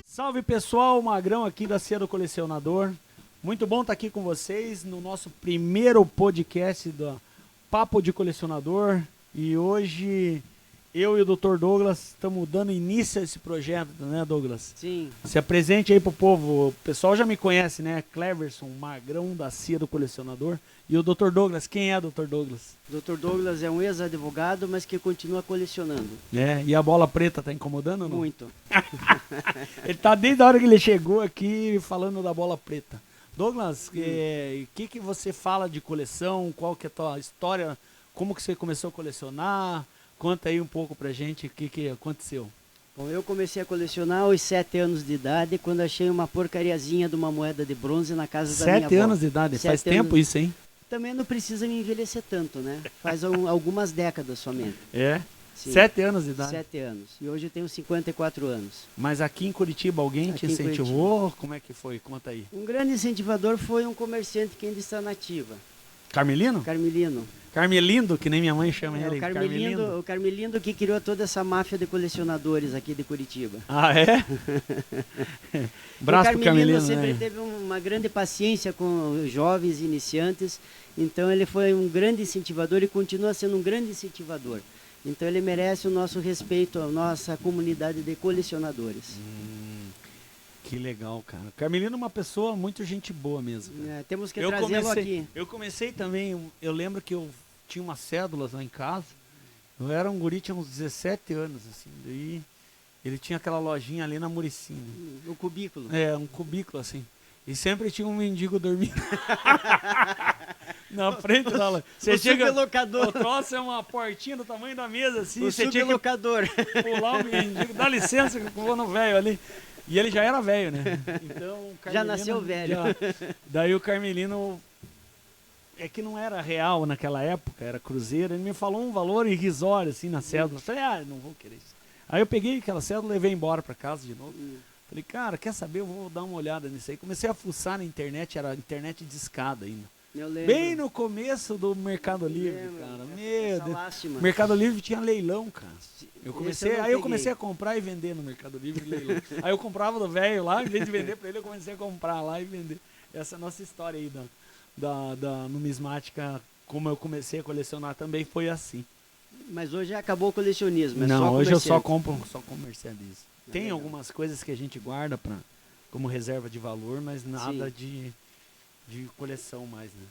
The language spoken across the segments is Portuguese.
Salve pessoal, Magrão aqui da Cia do Colecionador. Muito bom estar aqui com vocês no nosso primeiro podcast do Papo de Colecionador. E hoje eu e o Dr. Douglas estamos dando início a esse projeto, né, Douglas? Sim. Se apresente aí pro povo. O pessoal já me conhece, né? Cleverson, Magrão da Cia do Colecionador. E o Dr. Douglas, quem é o Dr. Douglas? Dr. Douglas é um ex-advogado, mas que continua colecionando. É, e a bola preta tá incomodando ou não? Muito. Ele tá desde a hora que ele chegou aqui falando da bola preta. Douglas, o que você fala de coleção? Qual que é a tua história? Como que você começou a colecionar? Conta aí um pouco pra gente o que aconteceu. Bom, eu comecei a colecionar aos 7 anos de idade, quando achei uma porcariazinha de uma moeda de bronze na casa da minha avó. 7 anos de idade? Faz tempo isso, hein? Também não precisa me envelhecer tanto, né? Faz algumas décadas somente. É? Sim. 7 anos de idade? 7 anos. E hoje eu tenho 54 anos. Mas aqui em Curitiba alguém te incentivou? Como é que foi? Conta aí. Um grande incentivador foi um comerciante que ainda está na ativa. Carmelino? Carmelino. Carmelindo, que nem minha mãe chama ele. O Carmelindo que criou toda essa máfia de colecionadores aqui de Curitiba. Ah, é? Braço pro Carmelino, sempre né? teve uma grande paciência com os jovens iniciantes, então ele foi um grande incentivador e continua sendo um grande incentivador. Então ele merece o nosso respeito, a nossa comunidade de colecionadores. Que legal, cara. Carmelino é uma pessoa muito gente boa mesmo. Temos que trazê-lo aqui. Eu comecei também, eu lembro que eu tinha umas cédulas lá em casa. Eu era um guri, tinha uns 17 anos, assim. Daí ele tinha aquela lojinha ali na Muricy. O cubículo. É, um cubículo, assim. E sempre tinha um mendigo dormindo. Na frente da loja. Você chega, sublocador. O troço é uma portinha do tamanho da mesa, assim. O você tinha que pular o mendigo. Dá licença que eu vou no velho ali. E ele já era velho, né? Então, o Carmelino já nasceu velho. Daí o Carmelino, é que não era real naquela época, era cruzeiro. Ele me falou um valor irrisório, assim, na cédula. Eu falei, não vou querer isso. Aí eu peguei aquela cédula e levei embora pra casa de novo. Falei, cara, quer saber? Eu vou dar uma olhada nisso aí. Comecei a fuçar na internet, era internet de escada ainda. Eu lembro. Bem no começo do Mercado Livre, cara. Meu Deus. Mercado Livre tinha leilão, cara. Eu comecei a comprar e vender no Mercado Livre, leilão. Aí eu comprava do velho lá, em vez de vender pra ele, eu comecei a comprar lá e vender. Essa é a nossa história aí da numismática, como eu comecei a colecionar também foi assim. Mas hoje acabou o colecionismo, não, hoje eu só comercializo. Tem algumas coisas que a gente guarda como reserva de valor, mas nada de coleção mais, né?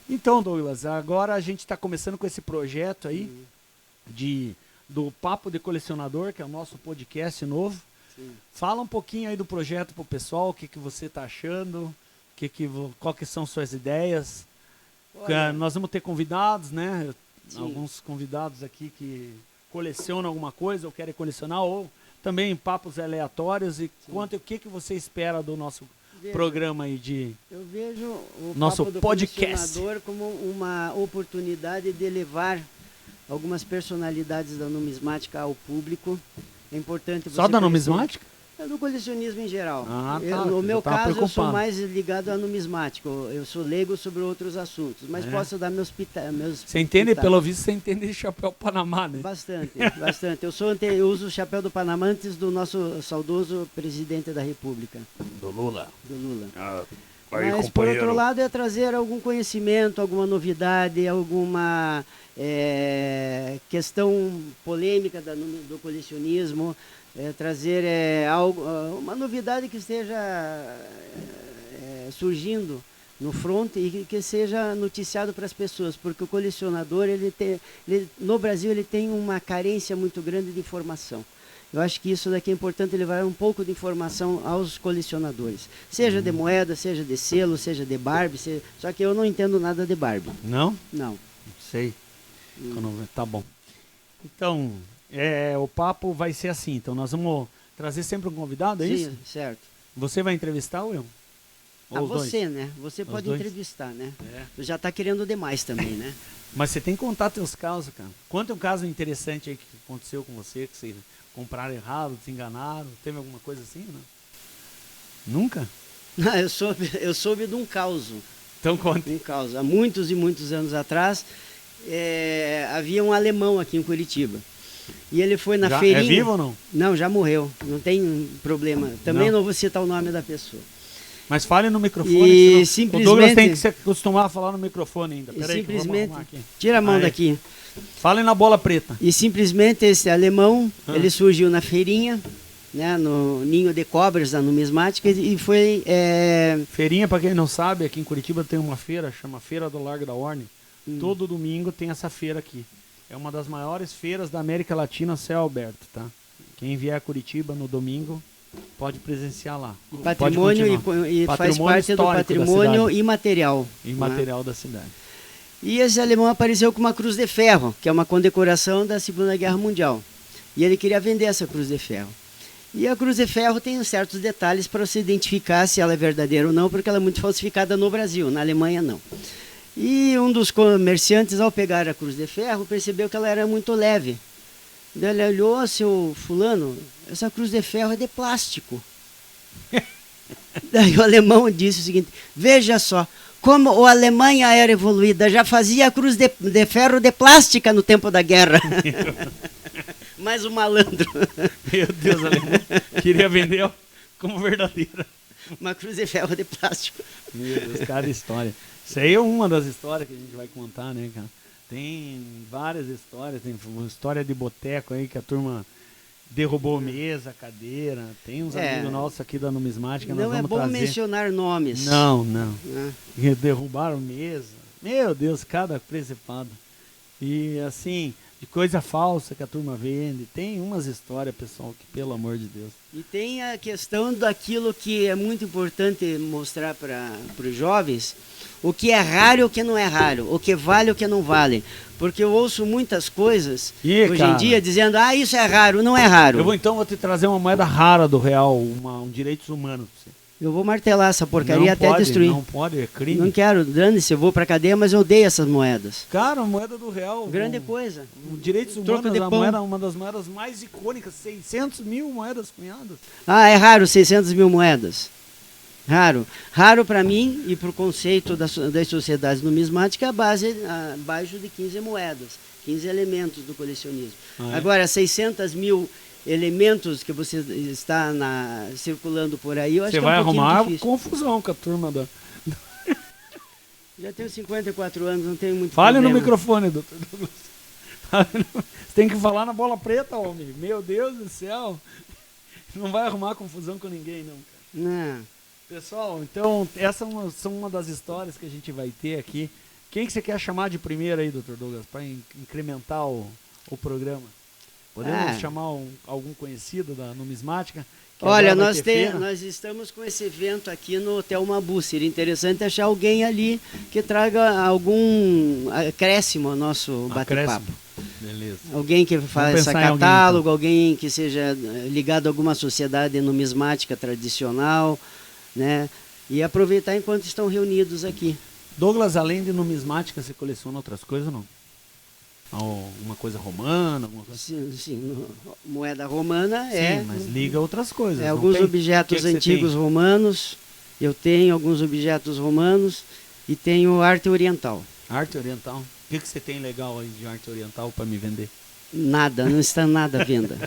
Então, Douglas, agora a gente está começando com esse projeto aí do Papo de Colecionador, que é o nosso podcast novo. Sim. Fala um pouquinho aí do projeto pro pessoal, o que você está achando, qual que são suas ideias. Nós vamos ter convidados, né? Sim. Alguns convidados aqui que colecionam alguma coisa ou querem colecionar, ou também papos aleatórios. E conta o que você espera do nosso programa aí Eu vejo o nosso Papo do podcast Colecionador como uma oportunidade de levar algumas personalidades da numismática ao público. É importante você só da numismática? Do colecionismo em geral. No meu caso, eu sou mais ligado à numismática. Eu sou leigo sobre outros assuntos, mas posso dar meus pitacos. Você entende, pelo visto, você entende de chapéu Panamá, né? Bastante, bastante. Eu uso o chapéu do Panamá antes do nosso saudoso presidente da República. Do Lula. Mas, por outro lado, é trazer algum conhecimento, alguma novidade, alguma questão polêmica do colecionismo, trazer uma novidade que esteja surgindo no front e que seja noticiado para as pessoas, porque o colecionador, no Brasil, ele tem uma carência muito grande de informação. Eu acho que isso daqui é importante levar um pouco de informação aos colecionadores. Seja de moeda, seja de selo, seja de Barbie. Só que eu não entendo nada de Barbie. Não? Não. Sei. Tá bom. Então, o papo vai ser assim. Então, nós vamos trazer sempre um convidado, é Sim, isso? certo. Você vai entrevistar ou eu? Ou os você, dois? né? Você pode dois? entrevistar, né? É. Tu já tá querendo demais também, né? Mas você tem que contar teus casos, cara. Conta um caso interessante aí que aconteceu com você, que vocês compraram errado, se enganaram. Teve alguma coisa assim, não? Nunca? Não, eu soube de um caos. Então conta. Um caos. Há muitos e muitos anos atrás, havia um alemão aqui em Curitiba. E ele foi na feirinha... É vivo ou não? Não, já morreu. Não tem problema. Também não vou citar o nome da pessoa. Mas fale no microfone. E senão... simplesmente... O Douglas tem que se acostumar a falar no microfone ainda. Peraí, simplesmente... Tira a mão daqui. Fale na bola preta. E simplesmente esse alemão, ele surgiu na feirinha, né, no Ninho de Cobras, da numismática, e foi... Feirinha, para quem não sabe, aqui em Curitiba tem uma feira, chama Feira do Largo da Orne. Todo domingo tem essa feira aqui. É uma das maiores feiras da América Latina, céu aberto, tá? Quem vier a Curitiba no domingo pode presenciar lá. Patrimônio e faz parte do patrimônio imaterial. Imaterial da cidade. E esse alemão apareceu com uma cruz de ferro, que é uma condecoração da Segunda Guerra Mundial. E ele queria vender essa cruz de ferro. E a cruz de ferro tem certos detalhes para se identificar se ela é verdadeira ou não, porque ela é muito falsificada no Brasil, na Alemanha não. E um dos comerciantes, ao pegar a cruz de ferro, percebeu que ela era muito leve. Daí ele olhou: seu fulano, essa cruz de ferro é de plástico. Daí o alemão disse o seguinte: veja só, como a Alemanha era evoluída, já fazia a cruz de ferro de plástica no tempo da guerra. Mais um malandro. Meu Deus, alemão. Queria vender como verdadeira. Uma cruz de ferro de plástico. Meu Deus, cada história. Isso aí é uma das histórias que a gente vai contar, né, cara? Tem várias histórias, tem uma história de boteco aí que a turma derrubou mesa, cadeira. Tem uns amigos nossos aqui da numismática. Não é bom mencionar nomes. Não. Derrubaram mesa. Meu Deus, cada presepada. E assim, de coisa falsa que a turma vende. Tem umas histórias, pessoal, que pelo amor de Deus. E tem a questão daquilo que é muito importante mostrar para os jovens. O que é raro e o que não é raro. O que vale e o que não vale. Porque eu ouço muitas coisas hoje em dia dizendo: isso é raro, não é raro. Eu vou te trazer uma moeda rara do real, um direitos humanos pra você. Eu vou martelar essa porcaria até destruir. Não pode, é crime. Não quero, dane-se, eu vou pra cadeia, mas eu odeio essas moedas. Cara, a moeda do real. Grande coisa. Direitos humanos é uma das moedas mais icônicas, 600 mil moedas cunhadas. É raro 600 mil moedas. Raro. Raro para mim e para o conceito das sociedades numismáticas, abaixo de 15 moedas, 15 elementos do colecionismo. Agora, 600 mil elementos que você está circulando por aí, eu acho que é um pouquinho difícil. Você vai arrumar confusão com a turma da... Já tenho 54 anos, não tenho muito Fale problema. no microfone, doutor Douglas. Você tem que falar na bola preta, homem. Meu Deus do céu. Não vai arrumar confusão com ninguém, não, cara. Não. Pessoal, então, essas são uma das histórias que a gente vai ter aqui. Quem que você quer chamar de primeiro aí, doutor Douglas, para incrementar o programa? Podemos chamar algum conhecido da numismática? Olha, nós estamos com esse evento aqui no Hotel Mabu. Seria interessante achar alguém ali que traga algum acréscimo ao nosso bate-papo. Beleza. Alguém que faça catálogo, alguém que seja ligado a alguma sociedade numismática tradicional, né? E aproveitar enquanto estão reunidos aqui. Douglas, além de numismática, você coleciona outras coisas ou não? Uma coisa romana, alguma coisa? Sim, moeda romana Sim, mas liga outras coisas. Alguns objetos antigos romanos, eu tenho alguns objetos romanos e tenho arte oriental. Arte oriental? O que você tem legal aí de arte oriental para me vender? Nada, não está nada à venda.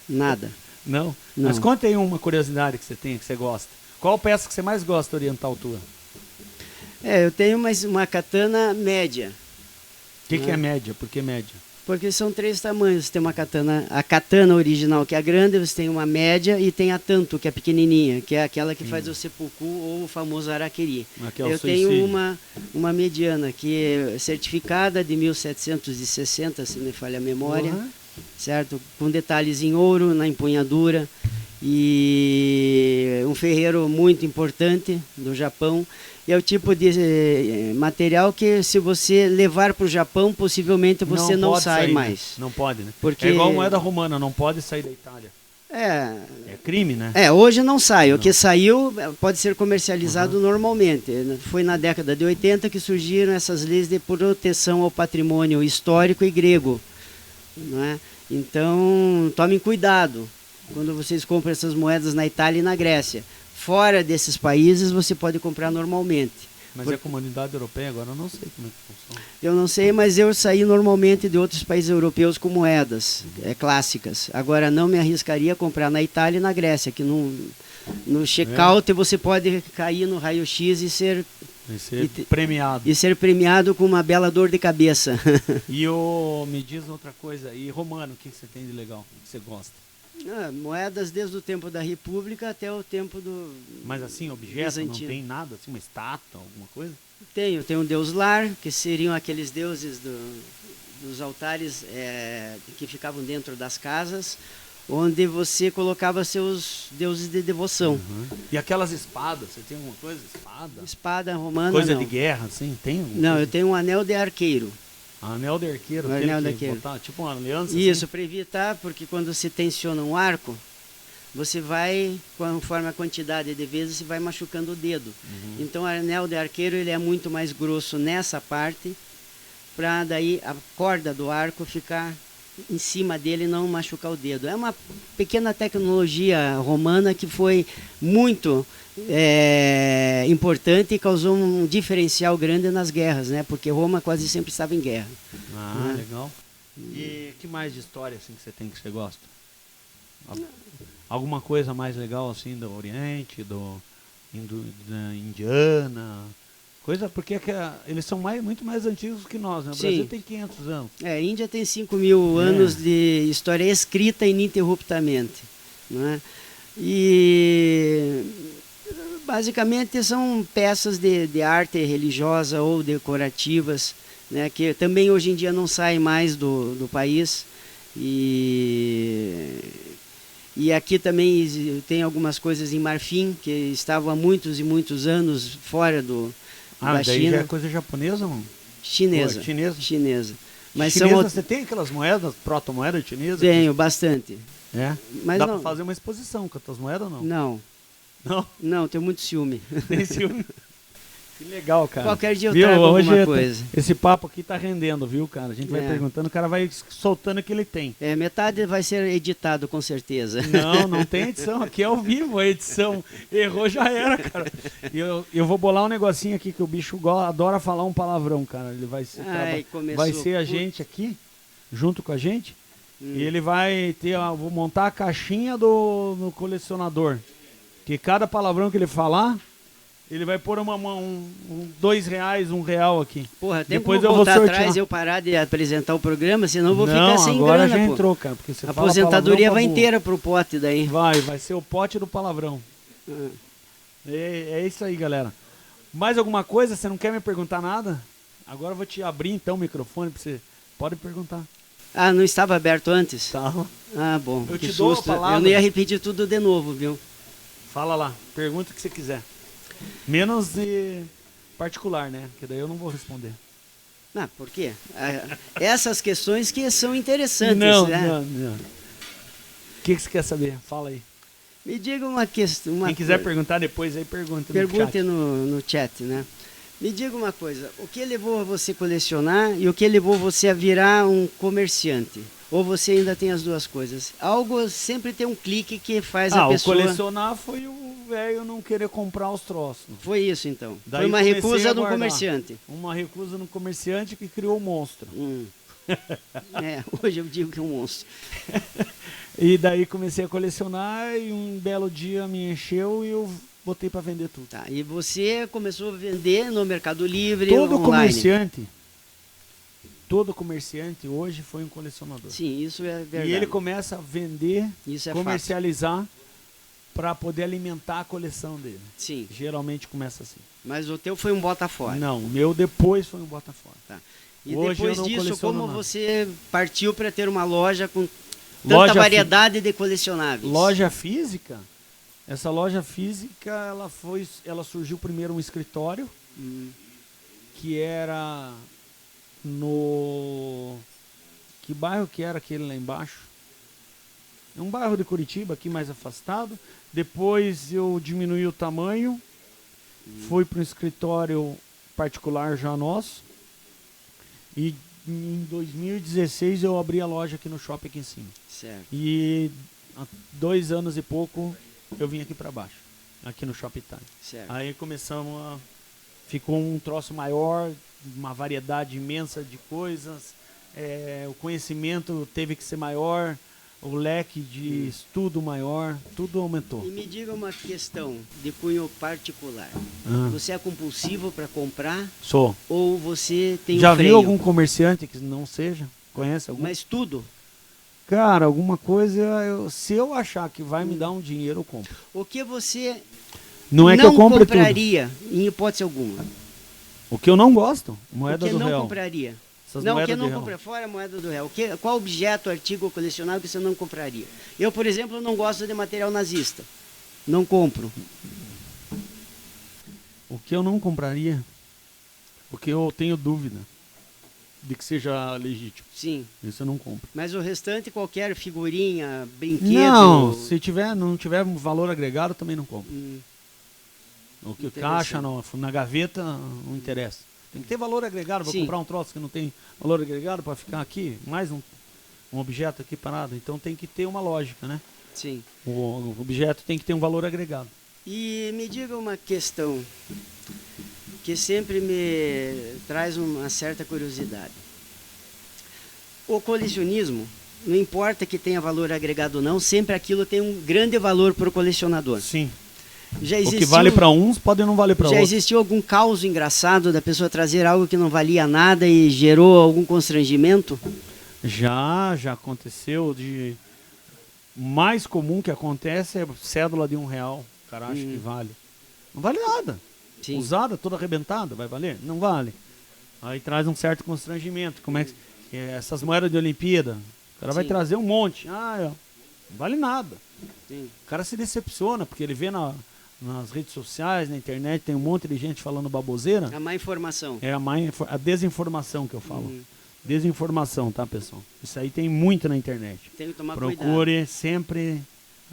Nada. Não? Mas conta aí uma curiosidade que você tem, que você gosta. Qual peça que você mais gosta oriental tua? Eu tenho uma katana média. O que é média? Por que média? Porque são 3 tamanhos. Você tem a katana original, que é a grande, você tem uma média e tem a tanto, que é pequenininha, que é aquela que faz o seppuku ou o famoso harakiri. Eu tenho uma mediana, que é certificada de 1760, se me falha a memória, certo? Com detalhes em ouro na empunhadura. E um ferreiro muito importante do Japão. É o tipo de material que, se você levar para o Japão, possivelmente você não sai mais. Não pode, né? Porque... É igual a moeda romana, não pode sair da Itália. É crime, né? Hoje não sai. O que saiu pode ser comercializado normalmente. Foi na década de 80 que surgiram essas leis de proteção ao patrimônio histórico e grego. Não é? Então, tomem cuidado quando vocês compram essas moedas na Itália e na Grécia. Fora desses países, você pode comprar normalmente. Mas a comunidade europeia, agora eu não sei como é que funciona. Eu não sei, mas eu saí normalmente de outros países europeus com moedas clássicas. Agora, não me arriscaria a comprar na Itália e na Grécia, que no check-out você pode cair no raio-x e ser premiado. E ser premiado com uma bela dor de cabeça. Me diz outra coisa, e romano, o que você tem de legal, que você gosta? Moedas desde o tempo da República até o tempo do... Mas assim, objeto, não tem nada, assim, uma estátua, alguma coisa? Tenho um deus Lar, que seriam aqueles deuses dos altares que ficavam dentro das casas, onde você colocava seus deuses de devoção. E aquelas espadas, você tem alguma coisa? Espada romana, coisa não. De guerra, assim, tem? Não, coisa? Eu tenho um anel de arqueiro. Anel de arqueiro, botar, tipo uma aliança? Isso, assim? para evitar, porque quando você tensiona um arco, você vai, conforme a quantidade de vezes, você vai machucando o dedo. Então o anel de arqueiro ele é muito mais grosso nessa parte, para daí a corda do arco ficar em cima dele e não machucar o dedo. É uma pequena tecnologia romana que foi muito importante e causou um diferencial grande nas guerras, né? Porque Roma quase sempre estava em guerra. Legal. E que mais de história assim que você tem que você gosta? Alguma coisa mais legal assim do Oriente, da Indiana? Coisa porque eles são muito mais antigos que nós, né? O Brasil tem 500 anos. A Índia tem 5.000 anos de história escrita ininterruptamente. Né? E basicamente são peças de arte religiosa ou decorativas, né? Que também hoje em dia não saem mais do país. E aqui também tem algumas coisas em marfim que estavam há muitos e muitos anos fora da daí China. já é coisa japonesa ou não? Chinesa. Chinesa. Mas você tem aquelas moedas, proto-moedas chinesas? Tenho, bastante. Mas dá para fazer uma exposição com as tuas moedas ou não? Não, tenho muito ciúme. Tem ciúme? Que legal, cara. Qualquer dia eu trago alguma coisa. Esse papo aqui tá rendendo, viu, cara? A gente vai perguntando, o cara vai soltando o que ele tem. Metade vai ser editado, com certeza. Não tem edição. Aqui é ao vivo a edição. Errou, já era, cara. Eu vou bolar um negocinho aqui que o bicho adora falar um palavrão, cara. Ele vai ser a gente aqui, junto com a gente. E ele vai vou montar a caixinha do colecionador. Que cada palavrão que ele falar, ele vai pôr R$2, R$1 aqui. Porra, tem depois como eu vou voltar sortear. atrás e eu parar de apresentar o programa, senão eu vou ficar sem agora grana, já entrou, cara. Porque você a aposentadoria vai inteira pro pote daí. Vai ser o pote do palavrão. É isso aí, galera. Mais alguma coisa? Você não quer me perguntar nada? Agora eu vou te abrir então o microfone pra você. Pode perguntar. Não estava aberto antes? Estava. Bom. Eu te dou a palavra. Eu não ia repetir tudo de novo, viu? Fala lá, pergunta o que você quiser. Menos de particular, né? Que daí eu não vou responder. Por quê? Essas questões que são interessantes, não. O que você quer saber? Fala aí. Me diga uma questão. Quem quiser perguntar depois aí, pergunte no chat, né? Me diga uma coisa, o que levou você a colecionar e o que levou você a virar um comerciante? Ou você ainda tem as duas coisas? Algo sempre tem um clique que faz a pessoa... O colecionar foi o velho não querer comprar os troços. Foi isso, então. Daí foi uma recusa do comerciante. Uma recusa no comerciante que criou o monstro. Hoje eu digo que é um monstro. E daí comecei a colecionar e um belo dia me encheu e eu botei para vender tudo. E você começou a vender no Mercado Livre, online. Todo comerciante hoje foi um colecionador. Sim, isso é verdade. E ele começa a vender, comercializar para poder alimentar a coleção dele. Sim. Geralmente começa assim. Mas o teu foi um bota fora. Não, o meu depois foi um bota fora. E hoje depois disso, como você partiu para ter uma loja com tanta variedade de colecionáveis? Loja física? Essa loja física, ela surgiu primeiro um escritório, que era que bairro que era aquele lá embaixo? É um bairro de Curitiba, aqui mais afastado. Depois eu diminui o tamanho, fui para um escritório particular já nosso. E em 2016 eu abri a loja aqui no shopping aqui em cima. Certo. E há 2 anos e pouco eu vim aqui para baixo, aqui no Shopping Itália. Certo. Aí começamos a... Ficou um troço maior, uma variedade imensa de coisas. O conhecimento teve que ser maior, o leque de estudo maior, tudo aumentou. E me diga uma questão de cunho particular. Você é compulsivo para comprar? Sou. Ou você tem Já um freio? viu algum comerciante que não seja? Conhece algum? Mas tudo? Cara, alguma coisa, se eu achar que vai me dar um dinheiro, eu compro. O que você Não é que eu compre compraria, em hipótese alguma? tudo. O que eu não gosto, moeda O que do não real. compraria? Essas Não, o moedas que não de real. compra fora a moeda do real. Qual objeto, artigo colecionável que você não compraria? Eu, por exemplo, não gosto de material nazista. Não compro. O que eu não compraria, o que eu tenho dúvida de que seja legítimo. Sim. Isso eu não compro. Mas o restante, qualquer figurinha, brinquedo... Não, se não tiver valor agregado, também não compro. O que caixa na gaveta não interessa. Tem que ter valor agregado. Vou comprar um troço que não tem valor agregado para ficar aqui, mais um objeto aqui parado. Então tem que ter uma lógica, né? Sim. O objeto tem que ter um valor agregado. E me diga uma questão que sempre me traz uma certa curiosidade. O colecionismo, não importa que tenha valor agregado ou não, sempre aquilo tem um grande valor para o colecionador. Sim. Já o que vale para uns pode não valer para outros. Já existiu algum caos engraçado da pessoa trazer algo que não valia nada e gerou algum constrangimento? Já aconteceu. O mais comum que acontece é cédula de R$1. O cara acha que vale. Não vale nada. Sim. Usada, toda arrebentada, vai valer? Não vale. Aí traz um certo constrangimento. Como é que essas moedas de Olimpíada? O cara vai trazer um monte. Não vale nada. Sim. O cara se decepciona, porque ele vê nas redes sociais, na internet, tem um monte de gente falando baboseira. A má informação. É a desinformação que eu falo. Desinformação, tá, pessoal? Isso aí tem muito na internet. Tem que tomar Procure cuidado. sempre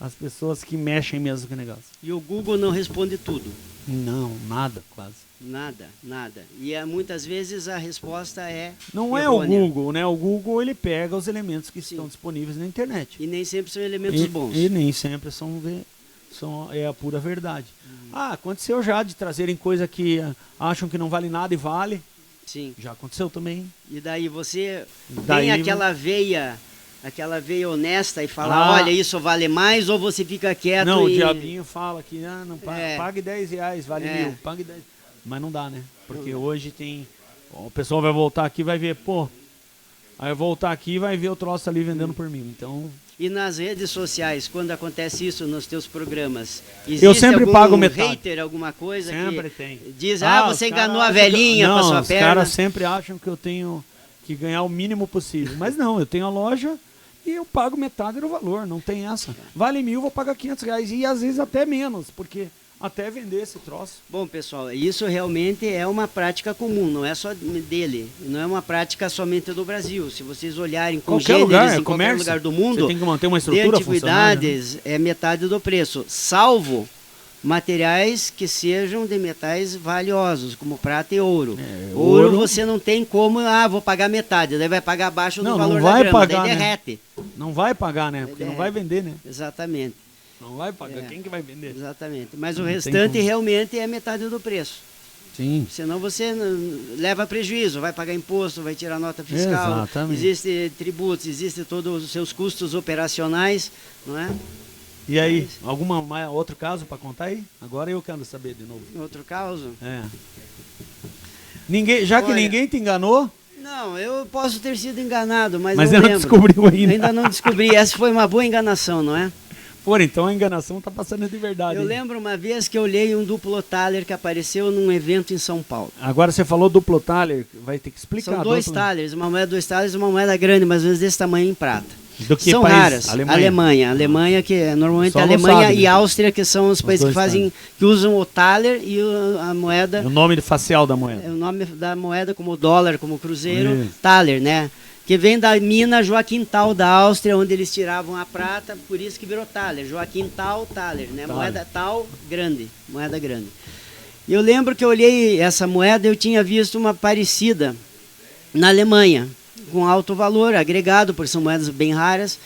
as pessoas que mexem mesmo com o negócio. E o Google não responde tudo? Não, nada, quase. Nada. E muitas vezes a resposta é não errônea. É o Google, né? O Google ele pega os elementos que estão disponíveis na internet. E nem sempre são elementos bons. E nem sempre é a pura verdade. Aconteceu já de trazerem coisa que acham que não vale nada e vale. Sim. Já aconteceu também. E daí você tem aquela veia honesta e fala, olha, isso vale mais, ou você fica quieto? Não, o diabinho fala que não pague R$10, vale 1.000, pague 10. Mas não dá, né? Porque hoje o pessoal vai voltar aqui e vai ver, aí voltar aqui e vai ver o troço ali vendendo por 1.000. Então... E nas redes sociais, quando acontece isso nos teus programas, existe eu sempre pago metade. Hater, alguma coisa sempre que tem. Diz, você enganou a velhinha com a sua perna? Os caras sempre acham que eu tenho que ganhar o mínimo possível. Mas não, eu tenho a loja e eu pago metade do valor, não tem essa. Vale 1.000, vou pagar R$500 e às vezes até menos, porque até vender esse troço. Bom, pessoal, isso realmente é uma prática comum, não é só dele, não é uma prática somente do Brasil. Se vocês olharem com gêneros em qualquer lugar do mundo, você tem que manter uma estrutura de antiguidades, é metade do preço, salvo materiais que sejam de metais valiosos, como prata e ouro. Ouro você não tem como, vou pagar metade, daí vai pagar abaixo do valor da grama, daí derrete. Não vai pagar, né? Porque não vai vender, né? Exatamente. Não vai pagar, quem que vai vender? Exatamente, mas o restante realmente é metade do preço. Sim. Senão você leva prejuízo, vai pagar imposto, vai tirar nota fiscal. Exatamente. Existem tributos, existem todos os seus custos operacionais, não é? E aí, outro caso para contar aí? Agora eu quero saber de novo. Outro caso? Que ninguém te enganou? Não, eu posso ter sido enganado, mas eu não descobriu ainda. Ainda não descobri. Essa foi uma boa enganação, não é? Então a enganação está passando de verdade. Eu lembro uma vez que eu olhei um duplo Thaler que apareceu num evento em São Paulo. Agora você falou duplo Thaler, vai ter que explicar. São 2 Thalers, uma moeda 2 Thalers e uma moeda grande, mais ou menos desse tamanho em prata. Do que são país? Raras. Alemanha, que é normalmente Alemanha e Áustria, que são os países que usam o Thaler e a moeda. O nome facial da moeda. O nome da moeda, como o dólar, como o cruzeiro, Thaler, né? que vem da mina Joaquim Tal da Áustria, onde eles tiravam a prata, por isso que virou thaler. Joaquim Tal, thaler, né? Moeda tal, grande, moeda grande. E eu lembro que eu olhei essa moeda, eu tinha visto uma parecida na Alemanha, com alto valor agregado, por são moedas bem raras.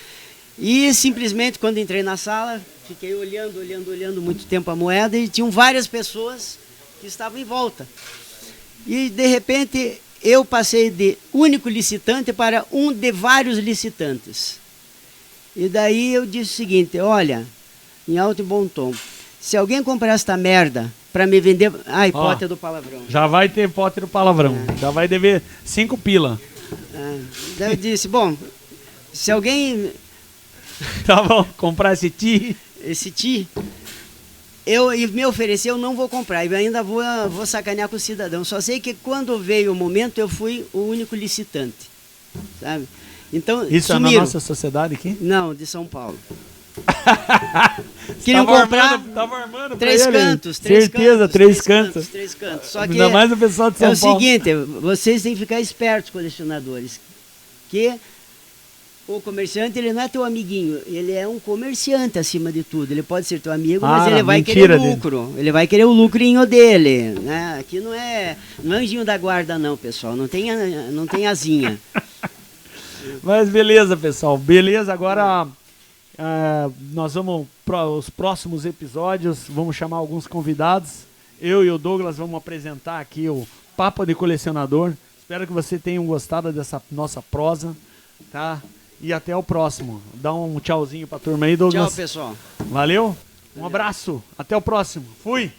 E simplesmente, quando entrei na sala, fiquei olhando muito tempo a moeda e tinham várias pessoas que estavam em volta. E, de repente, eu passei de único licitante para um de vários licitantes. E daí eu disse o seguinte, olha, em alto e bom tom, se alguém comprar esta merda para me vender... Ai, pote do palavrão. Já vai ter pote do palavrão. Já vai dever 5 pila. Daí eu disse, bom, se alguém... Tá bom, comprar esse ti. E me oferecer, eu não vou comprar. Eu ainda vou sacanear com o cidadão. Só sei que quando veio o momento, eu fui o único licitante. Sabe? Então, isso sumiram. É na nossa sociedade aqui? Não, de São Paulo. Queriam comprar tava armando três cantos. Certeza, três cantos. Só que ainda mais o pessoal de São Paulo. É o seguinte, vocês têm que ficar espertos, colecionadores. Que o comerciante, ele não é teu amiguinho, ele é um comerciante acima de tudo. Ele pode ser teu amigo, mas ele vai querer lucro. Dele. Ele vai querer o lucrinho dele. Né? Aqui não é anjinho da guarda não, pessoal. Não tem asinha. Mas beleza, pessoal. Beleza, agora nós vamos para os próximos episódios. Vamos chamar alguns convidados. Eu e o Douglas vamos apresentar aqui o Papo de Colecionador. Espero que vocês tenham gostado dessa nossa prosa, tá? E até o próximo. Dá um tchauzinho pra turma aí, Douglas. Tchau, pessoal. Valeu. Um abraço. Até o próximo. Fui.